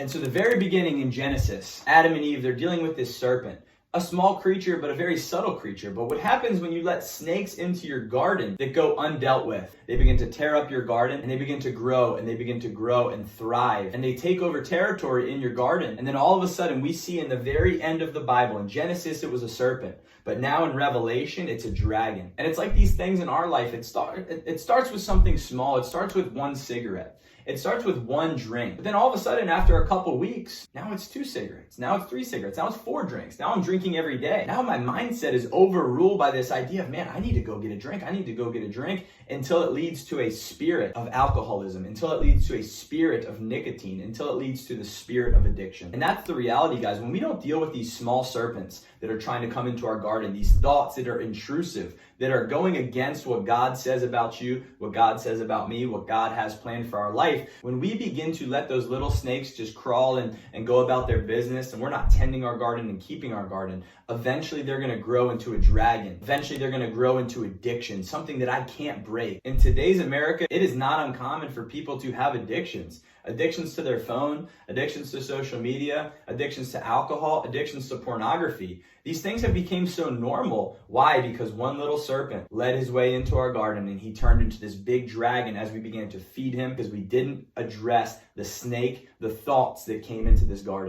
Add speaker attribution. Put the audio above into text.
Speaker 1: And so the very beginning in Genesis, Adam and Eve, they're dealing with this serpent. A small creature, but a very subtle creature. But what happens when you let snakes into your garden that go undealt with? They begin to tear up your garden, and they begin to grow, and they begin to grow and thrive. And they take over territory in your garden. And then all of a sudden, we see in the very end of the Bible, in Genesis, it was a serpent. But now in Revelation, it's a dragon. And it's like these things in our life. It starts with something small. It starts with one cigarette. It starts with one drink. But then all of a sudden, after a couple weeks, now it's 2 cigarettes. Now it's 3 cigarettes. Now it's 4 drinks. Now I'm drinking every day. Now my mindset is overruled by this idea of, man, I need to go get a drink. I need to go get a drink, until it leads to a spirit of alcoholism, until it leads to a spirit of nicotine, until it leads to the spirit of addiction. And that's the reality, guys. When we don't deal with these small serpents that are trying to come into our garden, these thoughts that are intrusive, that are going against what God says about you, what God says about me, what God has planned for our life, when we begin to let those little snakes just crawl and go about their business, and we're not tending our garden and keeping our garden, eventually they're going to grow into a dragon. Eventually they're going to grow into addiction, something that I can't break. In today's America, it is not uncommon for people to have addictions. Addictions to their phone, addictions to social media, addictions to alcohol, addictions to pornography. These things have become so normal. Why? Because one little serpent led his way into our garden, and he turned into this big dragon as we began to feed him, because we didn't address the snake, the thoughts that came into this garden.